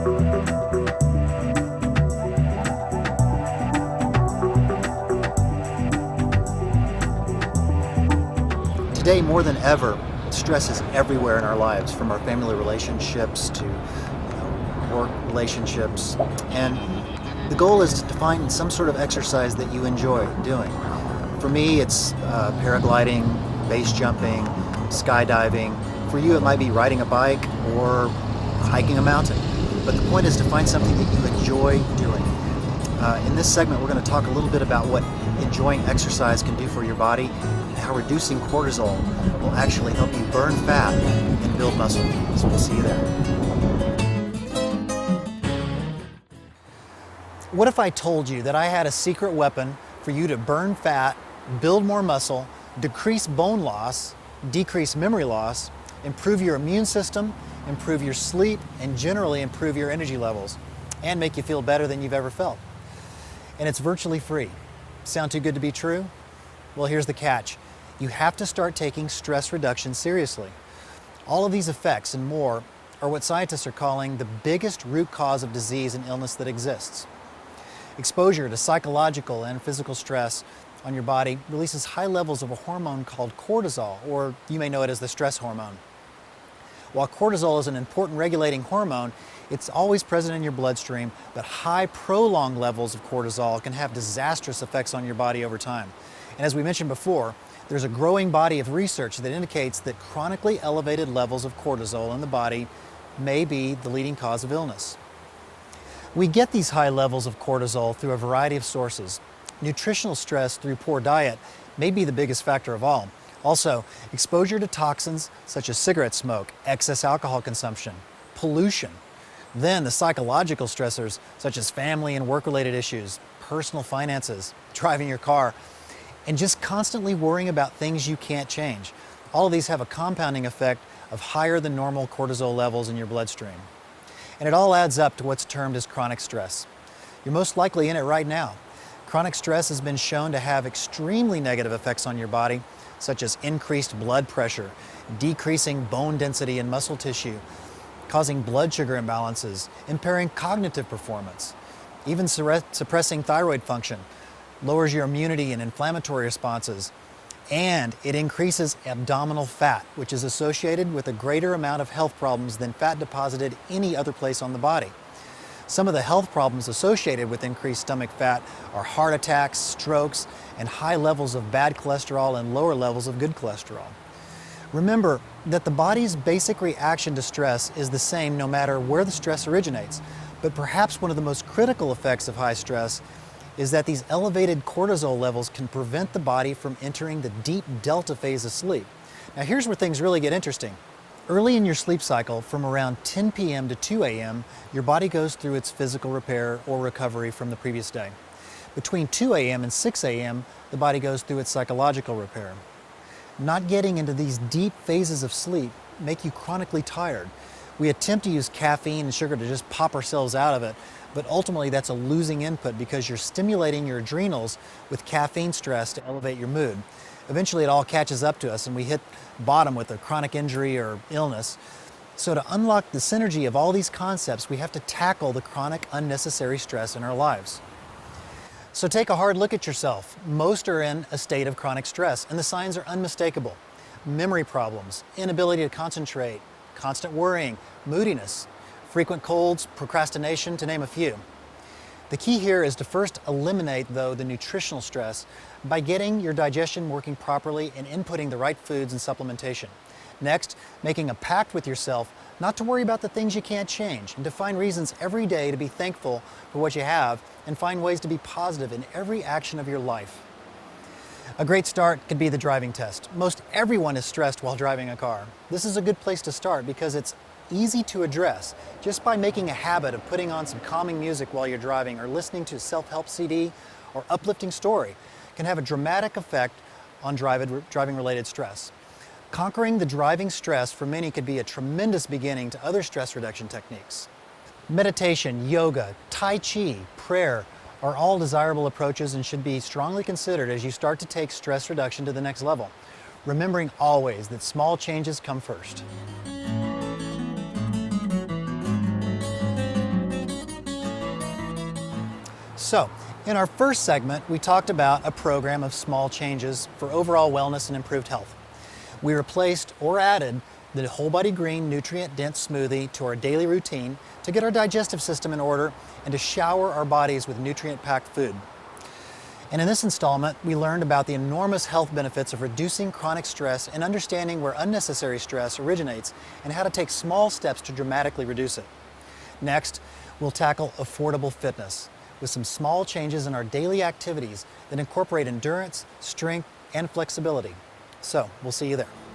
Today, more than ever, stress is everywhere in our lives, from our family relationships to work relationships. And the goal is to find some sort of exercise that you enjoy doing. For me, it's paragliding, base jumping, skydiving. For you, it might be riding a bike or hiking a mountain. But the point is to find something that you enjoy doing. In this segment, we're going to talk a little bit about what enjoying exercise can do for your body and how reducing cortisol will actually help you burn fat and build muscle. So we'll see you there. What if I told you that I had a secret weapon for you to burn fat, build more muscle, decrease bone loss, decrease memory loss, improve your immune system, improve your sleep, and generally improve your energy levels, and make you feel better than you've ever felt? And it's virtually free. Sound too good to be true? Well, here's the catch. You have to start taking stress reduction seriously. All of these effects and more are what scientists are calling the biggest root cause of disease and illness that exists. Exposure to psychological and physical stress on your body releases high levels of a hormone called cortisol, or you may know it as the stress hormone. While cortisol is an important regulating hormone, it's always present in your bloodstream, but high prolonged levels of cortisol can have disastrous effects on your body over time. And as we mentioned before, there's a growing body of research that indicates that chronically elevated levels of cortisol in the body may be the leading cause of illness. We get these high levels of cortisol through a variety of sources. Nutritional stress through poor diet may be the biggest factor of all. Also, exposure to toxins such as cigarette smoke, excess alcohol consumption, pollution. Then the psychological stressors such as family and work-related issues, personal finances, driving your car, and just constantly worrying about things you can't change. All of these have a compounding effect of higher than normal cortisol levels in your bloodstream. And it all adds up to what's termed as chronic stress. You're most likely in it right now. Chronic stress has been shown to have extremely negative effects on your body, such as increased blood pressure, decreasing bone density and muscle tissue, causing blood sugar imbalances, impairing cognitive performance, even suppressing thyroid function, lowers your immunity and inflammatory responses, and it increases abdominal fat, which is associated with a greater amount of health problems than fat deposited any other place on the body. Some of the health problems associated with increased stomach fat are heart attacks, strokes, and high levels of bad cholesterol and lower levels of good cholesterol. Remember that the body's basic reaction to stress is the same no matter where the stress originates, but perhaps one of the most critical effects of high stress is that these elevated cortisol levels can prevent the body from entering the deep delta phase of sleep. Now here's where things really get interesting. Early in your sleep cycle, from around 10 p.m. to 2 a.m., your body goes through its physical repair or recovery from the previous day. Between 2 a.m. and 6 a.m., the body goes through its psychological repair. Not getting into these deep phases of sleep make you chronically tired. We attempt to use caffeine and sugar to just pop ourselves out of it, but ultimately that's a losing input because you're stimulating your adrenals with caffeine stress to elevate your mood. Eventually it all catches up to us and we hit bottom with a chronic injury or illness. So to unlock the synergy of all these concepts, we have to tackle the chronic unnecessary stress in our lives. So take a hard look at yourself. Most are in a state of chronic stress and the signs are unmistakable. Memory problems, inability to concentrate, constant worrying, moodiness, frequent colds, procrastination, to name a few. The key here is to first eliminate, though, the nutritional stress by getting your digestion working properly and inputting the right foods and supplementation. Next, making a pact with yourself not to worry about the things you can't change and to find reasons every day to be thankful for what you have and find ways to be positive in every action of your life. A great start could be the driving test. Most everyone is stressed while driving a car. This is a good place to start because it's easy to address just by making a habit of putting on some calming music while you're driving or listening to a self-help CD or uplifting story can have a dramatic effect on driving-related stress. Conquering the driving stress for many could be a tremendous beginning to other stress reduction techniques. Meditation, yoga, Tai Chi, prayer are all desirable approaches and should be strongly considered as you start to take stress reduction to the next level, remembering always that small changes come first. So, in our first segment, we talked about a program of small changes for overall wellness and improved health. We replaced or added the Whole Body Green nutrient-dense smoothie to our daily routine to get our digestive system in order and to shower our bodies with nutrient-packed food. And in this installment, we learned about the enormous health benefits of reducing chronic stress and understanding where unnecessary stress originates and how to take small steps to dramatically reduce it. Next, we'll tackle affordable fitness with some small changes in our daily activities that incorporate endurance, strength, and flexibility. So, we'll see you there.